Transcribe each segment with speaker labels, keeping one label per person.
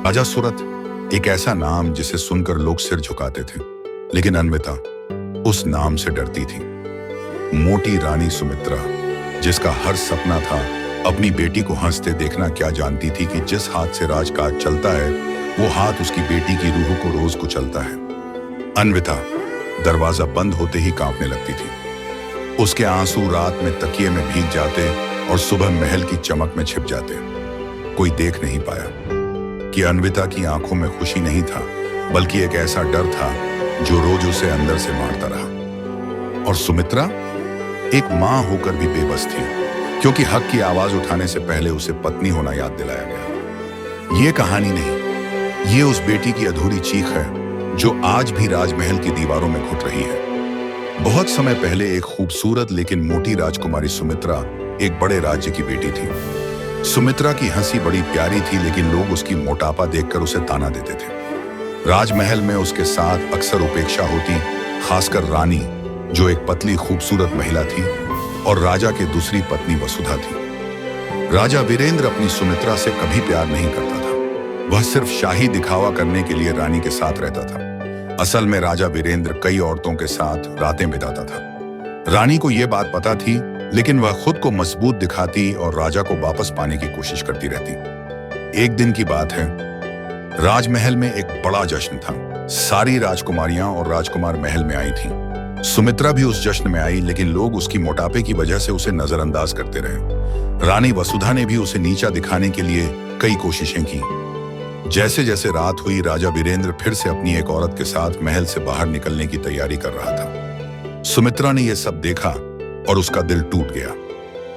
Speaker 1: राजा सूरत एक ऐसा नाम जिसे सुनकर लोग सिर झुकाते थे, लेकिन अन्विता उस नाम से डरती थी। मोटी रानी सुमित्रा, जिसका हर सपना था अपनी बेटी को हंसते देखना, क्या जानती थी कि जिस हाथ से राजकाज चलता है वो हाथ उसकी बेटी की रूह को रोज कुचलता है। अन्विता दरवाजा बंद होते ही कांपने लगती थी। उसके आंसू रात में तकिए में भीग जाते और सुबह महल की चमक में छिप जाते। कोई देख नहीं पाया कि अन्विता की आंखों में खुशी नहीं था, बल्कि एक ऐसा डर था जो रोज उसे अंदर से मारता रहा। और सुमित्रा एक मां होकर भी बेबस थी, क्योंकि हक की आवाज उठाने से पहले उसे पत्नी होना याद दिलाया गया। ये कहानी नहीं, ये उस बेटी की अधूरी चीख है जो आज भी राजमहल की दीवारों में घुट रही है। बहुत समय पहले एक खूबसूरत लेकिन मोटी राजकुमारी सुमित्रा एक बड़े राज्य की बेटी थी। सुमित्रा की हंसी बड़ी प्यारी थी, लेकिन लोग उसकी मोटापा देखकर उसे ताना देते थे। राजमहल में उसके साथ अक्सर उपेक्षा होती, खासकर रानी, जो एक पतली खूबसूरत महिला थी, और राजा की दूसरी पत्नी वसुधा थी। राजा वीरेंद्र अपनी सुमित्रा से कभी प्यार नहीं करता था। वह सिर्फ शाही दिखावा करने के लिए रानी के साथ रहता था। असल में राजा वीरेंद्र कई औरतों के साथ रातें बिताता था। रानी को यह बात पता थी, लेकिन वह खुद को मजबूत दिखाती और राजा को वापस पाने की कोशिश करती रहती। एक दिन की बात है, राजमहल में एक बड़ा जश्न था। सारी राजकुमारियां और राजकुमार महल में आई थीं। सुमित्रा भी उस जश्न में आई, लेकिन लोग उसकी मोटापे की वजह से उसे नजरअंदाज करते रहे। रानी वसुधा ने भी उसे नीचा दिखाने के लिए कई कोशिशें की। जैसे जैसे रात हुई, राजा वीरेंद्र फिर से अपनी एक औरत के साथ महल से बाहर निकलने की तैयारी कर रहा था। सुमित्रा ने यह सब देखा और उसका दिल टूट गया।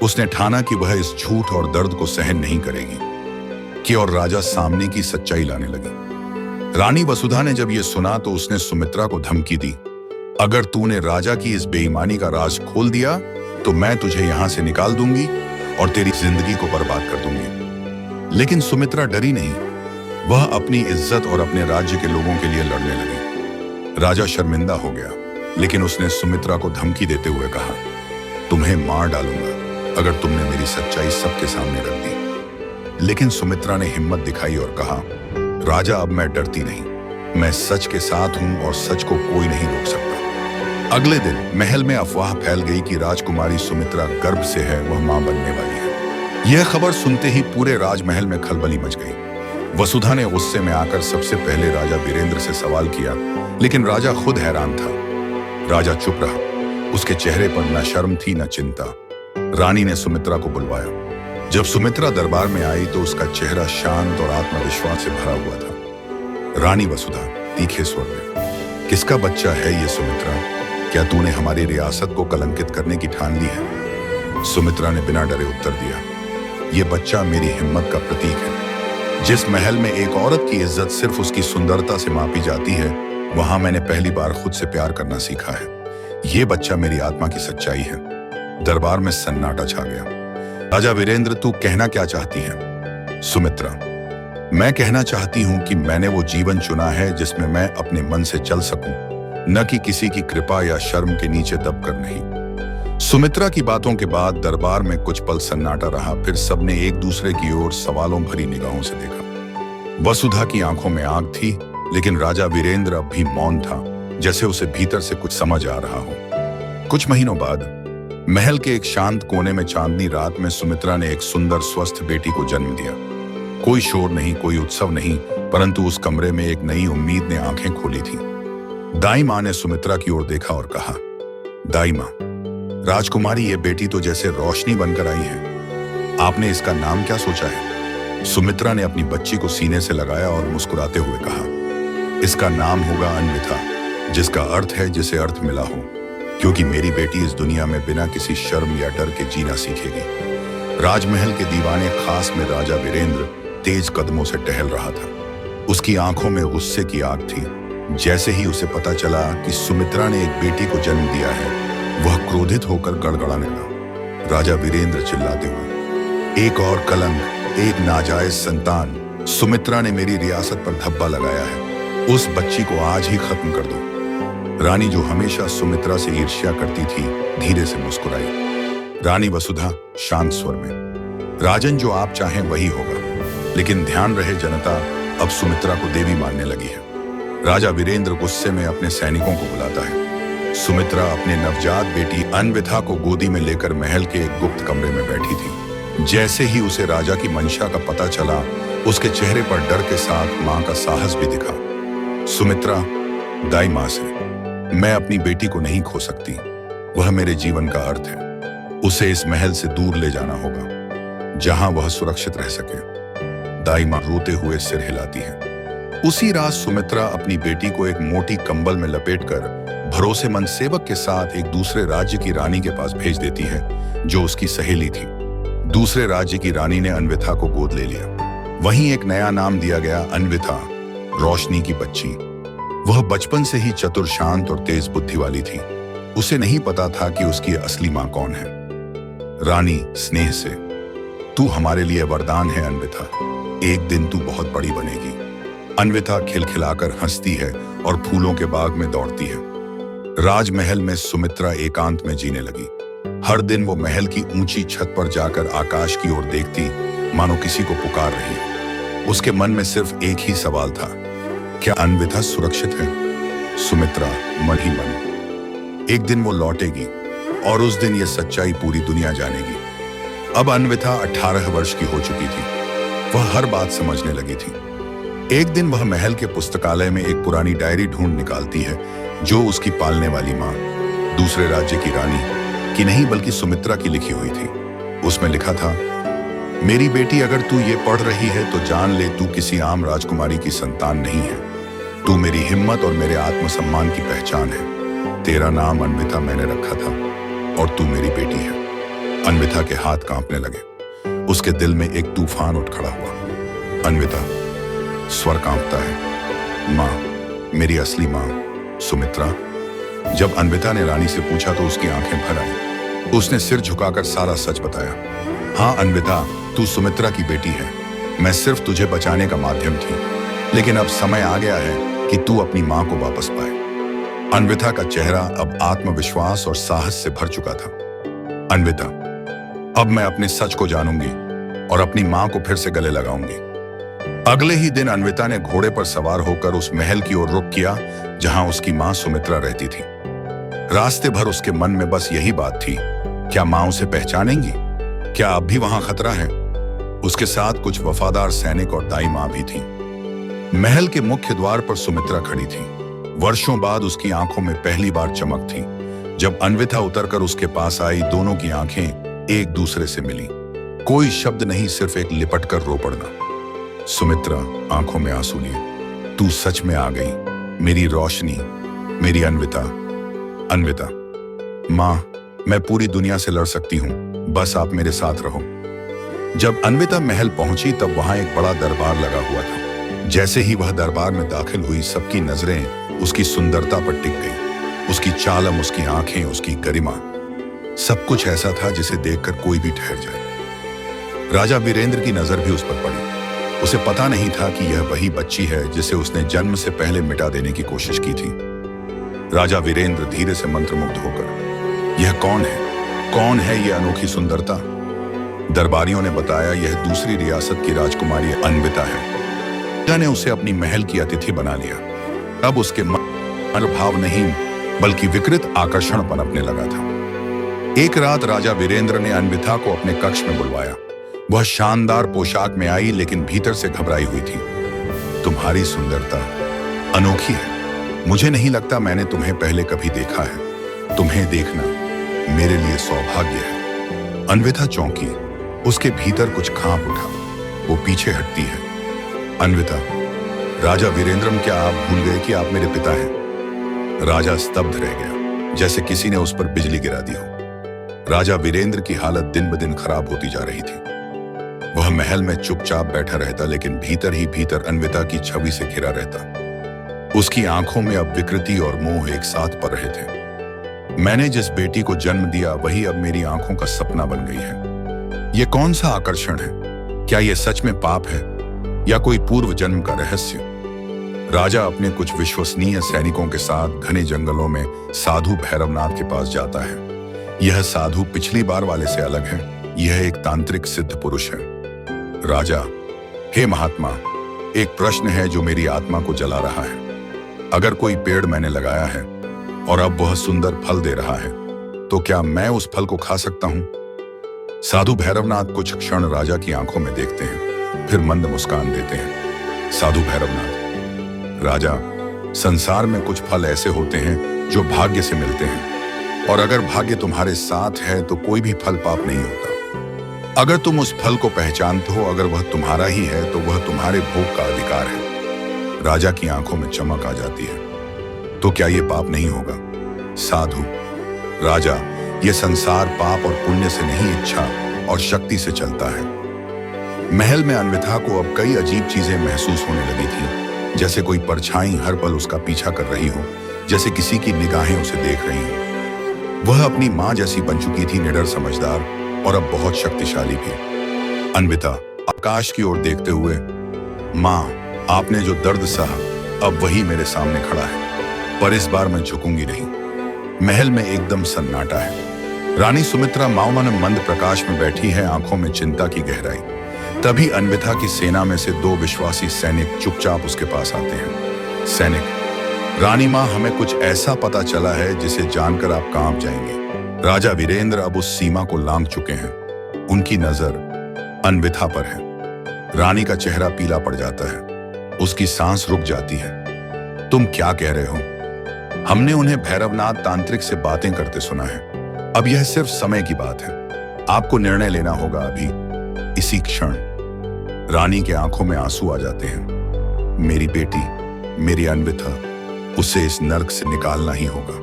Speaker 1: उसने ठाना कि वह इस झूठ और दर्द को सहन नहीं करेगी और राजा सामने की सच्चाई लाने लगी। रानी वसुधा ने जब यह सुना तो उसने सुमित्रा को धमकी दी, अगर तूने राजा की इस बेईमानी का राज खोल दिया तो मैं तुझे यहां से निकाल दूंगी और तेरी जिंदगी को बर्बाद कर दूंगी। लेकिन सुमित्रा डरी नहीं। वह अपनी इज्जत और अपने राज्य के लोगों के लिए लड़ने लगी। राजा शर्मिंदा हो गया, लेकिन उसने सुमित्रा को धमकी देते हुए कहा, तुम्हें मार डालूंगा अगर तुमने मेरी सच्चाई सबके सामने रख दी। लेकिन सुमित्रा ने हिम्मत दिखाई और कहा, राजा अब मैं डरती नहीं, मैं सच के साथ हूं और सच को कोई नहीं रोक सकता। अगले दिन महल में अफवाह फैल गई कि राजकुमारी सुमित्रा गर्भ से है, वह मां बनने वाली है। यह खबर सुनते ही पूरे राजमहल में खलबली मच गई। वसुधा ने गुस्से में आकर सबसे पहले राजा वीरेंद्र से सवाल किया, लेकिन राजा खुद हैरान था। राजा चुप रहा। उसके चेहरे पर न शर्म थी न चिंता। रानी ने सुमित्रा को बुलवाया। जब सुमित्रा दरबार में आई तो उसका चेहरा शांत और आत्मविश्वास से भरा हुआ था। रानी वसुधा तीखे स्वर में, किसका बच्चा है ये सुमित्रा? क्या तूने हमारी रियासत को कलंकित करने की ठान ली है? सुमित्रा ने बिना डरे उत्तर दिया, ये बच्चा मेरी हिम्मत का प्रतीक है। जिस महल में एक औरत की इज्जत सिर्फ उसकी सुंदरता से मापी जाती है, वहां मैंने पहली बार खुद से प्यार करना सीखा है। ये बच्चा मेरी आत्मा की सच्चाई है। दरबार में सन्नाटा छा गया। राजा वीरेंद्र, तू कहना क्या चाहती है? सुमित्रा, मैं कहना चाहती हूं कि मैंने वो जीवन चुना है जिसमें मैं अपने मन से चल सकूं, न कि किसी की कृपा या शर्म के नीचे दबकर नहीं। सुमित्रा की बातों के बाद दरबार में कुछ पल सन्नाटा रहा। फिर सबने एक दूसरे की ओर सवालों भरी निगाहों से देखा। वसुधा की आंखों में आग थी, लेकिन राजा वीरेंद्र अब भी मौन था, जैसे उसे भीतर से कुछ समझ आ रहा हो। कुछ महीनों बाद महल के एक शांत कोने में चांदनी रात में सुमित्रा ने एक सुंदर स्वस्थ बेटी को जन्म दिया। कोई शोर नहीं, कोई उत्सव नहीं, परंतु उस कमरे में एक नई उम्मीद ने आंखें खोली थी। दाई मां ने सुमित्रा की ओर देखा और कहा, दाई मां, राजकुमारी ये बेटी तो जैसे रोशनी बनकर आई है। आपने इसका नाम क्या सोचा है? सुमित्रा ने अपनी बच्ची को सीने से लगाया और मुस्कुराते हुए कहा, इसका नाम होगा अन्विता, जिसका अर्थ है जिसे अर्थ मिला हो, क्योंकि मेरी बेटी इस दुनिया में बिना किसी शर्म या डर के जीना सीखेगी। राजमहल के दीवाने खास में राजा वीरेंद्र तेज कदमों से टहल रहा था। उसकी आंखों में गुस्से की आग थी। जैसे ही उसे पता चला कि सुमित्रा ने एक बेटी को जन्म दिया है, वह क्रोधित होकर गड़गड़ाने लगा। राजा वीरेंद्र चिल्लाते हुए, एक और कलंक, एक नाजायज संतान। सुमित्रा ने मेरी रियासत पर धब्बा लगाया है। उस बच्ची को आज ही खत्म कर दो। रानी, जो हमेशा सुमित्रा से ईर्ष्या करती थी, धीरे से मुस्कुराई। रानी वसुधा शांत स्वर में, राजन, जो आप चाहें वही होगा। लेकिन ध्यान रहे जनता अब सुमित्रा को देवी मानने लगी है। राजा वीरेंद्र गुस्से में अपने सैनिकों को बुलाता है। सुमित्रा अपने नवजात बेटी अन्विथा को गोदी में लेकर महल के एक गुप्त कमरे में बैठी थी। जैसे ही उसे राजा की मंशा का पता चला, उसके चेहरे पर डर के साथ मां का साहस भी दिखा। सुमित्रा, दाई मां से मैं अपनी बेटी को नहीं खो सकती। वह मेरे जीवन का अर्थ है। उसे इस महल से दूर ले जाना होगा, जहां वह सुरक्षित रह सके। दाई मां रोते हुए सिर हिलाती है। उसी रात सुमित्रा अपनी बेटी को एक मोटी कंबल में लपेटकर भरोसेमंद सेवक के साथ एक दूसरे राज्य की रानी के पास भेज देती है, जो उसकी सहेली थी। दूसरे राज्य की रानी ने अन्विथा को गोद ले लिया। वहीं एक नया नाम दिया गया, अन्विथा, रोशनी की बच्ची। वह बचपन से ही चतुर, शांत और तेज बुद्धि वाली थी। उसे नहीं पता था कि उसकी असली मां कौन है। रानी स्नेह से, तू हमारे लिए वरदान है अन्विथा। एक दिन तू बहुत बड़ी बनेगी। अन्विथा खिलखिलाकर हंसती है और फूलों के बाग में दौड़ती है। राजमहल में सुमित्रा एकांत में जीने लगी। हर दिन वो महल की ऊंची छत पर जाकर आकाश की ओर देखती, मानो किसी को पुकार रही। उसके मन में सिर्फ एक ही सवाल था, क्या अन्विथा सुरक्षित है? सुमित्रा मन ही मन। एक दिन वो लौटेगी और उस दिन ये सच्चाई पूरी दुनिया जानेगी। अब अन्विथा 18 वर्ष की हो चुकी थी। वह हर बात समझने लगी थी। एक दिन वह महल के पुस्तकालय में एक पुरानी डायरी ढूंढ निकालती है, जो उसकी पालने वाली मां, दूसरे राज्य की रानी की नहीं बल्कि सुमित्रा की लिखी हुई थी। उसमें लिखा था, मेरी बेटी, अगर तू ये पढ़ रही है तो जान ले, तू किसी आम राजकुमारी की संतान नहीं है। तू मेरी हिम्मत और मेरे आत्मसम्मान की पहचान है। तेरा नाम अन्विथा मैंने रखा था और तू मेरी बेटी है। अन्विथा के हाथ कांपने लगे। उसके दिल में एक तूफान उठ खड़ा हुआ। अन्विथा, स्वर कांपता है, मां, मेरी असली मां, सुमित्रा। जब अन्विथा ने रानी से पूछा तो उसकी आंखें भर आई। उसने सिर झुकाकर सारा सच बताया। हाँ अन्विथा, तू सुमित्रा की बेटी है। मैं सिर्फ तुझे बचाने का माध्यम थी, लेकिन अब समय आ गया है कि तू अपनी मां को वापस पाए। अन्विथा का चेहरा अब आत्मविश्वास और साहस से भर चुका था। अन्विथा, अब मैं अपने सच को जानूंगी और अपनी मां को फिर से गले लगाऊंगी। अगले ही दिन अन्विथा ने घोड़े पर सवार होकर उस महल की ओर रुख किया, जहां उसकी मां सुमित्रा रहती थी। रास्ते भर उसके मन में बस यही बात थी, क्या मां उसे पहचानेंगी? क्या अब भी वहां खतरा है? उसके साथ कुछ वफादार सैनिक और दाई मां भी थी। महल के मुख्य द्वार पर सुमित्रा खड़ी थी। वर्षों बाद उसकी आंखों में पहली बार चमक थी। जब अन्विथा उतरकर उसके पास आई, दोनों की आंखें एक दूसरे से मिली। कोई शब्द नहीं, सिर्फ एक लिपट कर रो पड़ना। सुमित्रा आंखों में आंसू लिए, तू सच में आ गई, मेरी रोशनी, मेरी अन्विथा। अन्विथा, मां, मैं पूरी दुनिया से लड़ सकती हूं, बस आप मेरे साथ रहो। जब अन्विथा महल पहुंची तब वहां एक बड़ा दरबार लगा हुआ था। जैसे ही वह दरबार में दाखिल हुई, सबकी नजरें उसकी सुंदरता पर टिक गई। उसकी चालम, उसकी आंखें, उसकी गरिमा, सब कुछ ऐसा था जिसे देखकर कोई भी ठहर जाए। राजा वीरेंद्र की नजर भी उस पर पड़ी। उसे पता नहीं था कि यह वही बच्ची है जिसे उसने जन्म से पहले मिटा देने की कोशिश की थी। राजा वीरेंद्र धीरे से मंत्रमुग्ध होकर, यह कौन है? कौन है यह अनोखी सुंदरता? दरबारियों ने बताया, यह दूसरी रियासत की राजकुमारी अन्विथा है। राजा ने उसे अपनी महल की अतिथि बना लिया। अब उसके मन भाव नहीं बल्कि विकृत आकर्षण पनपने लगा था। एक रात राजा वीरेंद्र ने अन्विथा को अपने कक्ष में बुलवाया। वह शानदार पोशाक में आई, लेकिन भीतर से घबराई हुई थी। तुम्हारी सुंदरता अनोखी है। मुझे नहीं लगता मैंने तुम्हें पहले कभी देखा है। तुम्हें देखना मेरे लिए सौभाग्य है। अन्विथा चौंकी। उसके भीतर कुछ कांप उठा। वो पीछे हटती है। अन्विथा, राजा वीरेंद्रम, क्या आप भूल गए कि आप मेरे पिता हैं? राजा स्तब्ध रह गया, जैसे किसी ने उस पर बिजली गिरा दी हो। राजा वीरेंद्र की हालत दिन ब दिन खराब होती जा रही थी। वह महल में चुपचाप बैठा रहता, लेकिन भीतर ही भीतर अन्विथा की छवि से घिरा रहता। उसकी आंखों में अब विकृति और मोह एक साथ पड़ रहे थे। मैंने जिस बेटी को जन्म दिया, वही अब मेरी आंखों का सपना बन गई है। यह कौन सा आकर्षण है? क्या यह सच में पाप है या कोई पूर्व जन्म का रहस्य? राजा अपने कुछ विश्वसनीय सैनिकों के साथ घने जंगलों में साधु भैरवनाथ के पास जाता है। यह साधु पिछली बार वाले से अलग है। यह एक तांत्रिक सिद्ध पुरुष है। राजा, हे महात्मा, एक प्रश्न है जो मेरी आत्मा को जला रहा है। अगर कोई पेड़ मैंने लगाया है और अब वह सुंदर फल दे रहा है, तो क्या मैं उस फल को खा सकता हूं? साधु भैरवनाथ कुछ क्षण राजा की आंखों में देखते हैं, फिर मंद मुस्कान देते हैं। साधु भैरवनाथ, राजा, संसार में कुछ फल ऐसे होते हैं जो भाग्य से मिलते हैं, और अगर भाग्य तुम्हारे साथ है तो कोई भी फल पाप नहीं होता। अगर तुम उस फल को पहचानते हो, अगर वह तुम्हारा ही है, तो वह तुम्हारे भोग का अधिकार है। राजा की आंखों में चमक आ जाती है। तो क्या यह पाप नहीं होगा? साधु, राजा, यह संसार पाप और पुण्य से नहीं, इच्छा और शक्ति से चलता है। महल में अन्विता को अब कई अजीब चीजें महसूस होने लगी थी, जैसे कोई परछाई हर पल उसका पीछा कर रही हो, जैसे किसी की निगाहें उसे देख रही हो। वह अपनी मां जैसी बन चुकी थी, निडर, समझदार और अब बहुत शक्तिशाली भी। अन्विता आकाश की ओर देखते हुए, मां, आपने जो दर्द सहा, अब वही मेरे सामने खड़ा है, पर इस बार मैं झुकूंगी नहीं। महल में एकदम सन्नाटा है। रानी सुमित्रा माउमन मंद प्रकाश में बैठी है, आंखों में चिंता की गहराई। तभी अन्विता की सेना में से 2 विश्वासी सैनिक चुपचाप उसके पास आते हैं। सैनिक, रानी मां, हमें कुछ ऐसा पता चला है जिसे जानकर आप कांप जाएंगे। राजा वीरेंद्र अब उस सीमा को लांघ चुके हैं। उनकी नजर अन्विता पर है। रानी का चेहरा पीला पड़ जाता है, उसकी सांस रुक जाती है। तुम क्या कह रहे हो? हमने उन्हें भैरवनाथ तांत्रिक से बातें करते सुना है। अब यह सिर्फ समय की बात है। आपको निर्णय लेना होगा अभी, इसी क्षण। रानी के आंखों में आंसू आ जाते हैं। मेरी बेटी, मेरी अन्विता, उसे इस नर्क से निकालना ही होगा।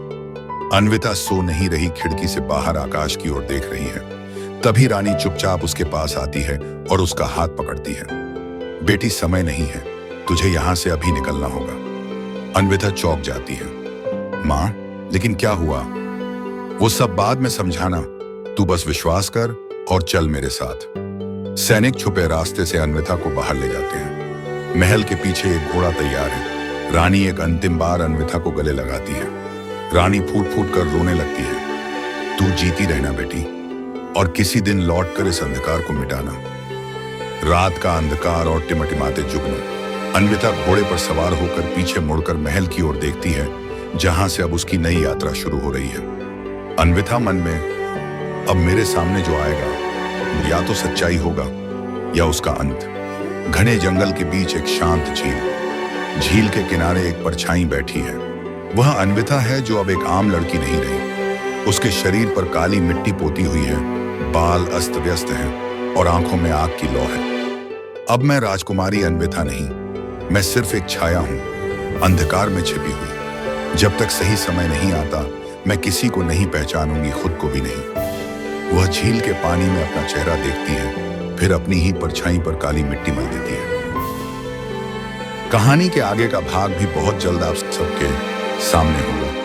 Speaker 1: अन्विता सो नहीं रही, खिड़की से बाहर आकाश की ओर देख रही है। तभी रानी चुपचाप उसके पास आती है और उसका हाथ पकड़ती है। बेटी, समय नहीं है, तुझे यहां से अभी निकलना होगा। अन्विता चौंक जाती है। मां, लेकिन क्या हुआ? वो सब बाद में समझाना, तू बस विश्वास कर और चल मेरे साथ। सैनिक छुपे रास्ते से अन्विता को बाहर ले जाते हैं। महल के पीछे एक घोड़ा तैयार है। रानी एक अंतिम बार अन्विता को गले लगाती है। रानी फूट फूट कर रोने लगती है। तू जीती रहना बेटी, और किसी दिन लौट कर इस अंधकार को मिटाना। रात का अंधकार और टिमटिमाते जुगनू। अन्विता घोड़े पर सवार होकर पीछे मुड़कर महल की ओर देखती है, जहां से अब उसकी नई यात्रा शुरू हो रही है। अन्विता मन में, अब मेरे सामने जो आएगा या तो सच्चाई होगा या उसका अंत। घने जंगल के बीच एक शांत झील। झील के किनारे एक परछाई बैठी है। वह अन्विता है, जो अब एक आम लड़की नहीं रही। उसके शरीर पर काली मिट्टी पोती हुई है, बाल अस्त व्यस्त हैं और आंखों में आग की लौ है। अब मैं राजकुमारी अन्विता नहीं, मैं सिर्फ एक छाया हूं, अंधकार में छिपी हुई। जब तक सही समय नहीं आता, मैं किसी को नहीं पहचानूंगी, खुद को भी नहीं। वह झील के पानी में अपना चेहरा देखती है, फिर अपनी ही परछाई पर काली मिट्टी मल देती है। कहानी के आगे का भाग भी बहुत जल्द आप सबके सामने होगा।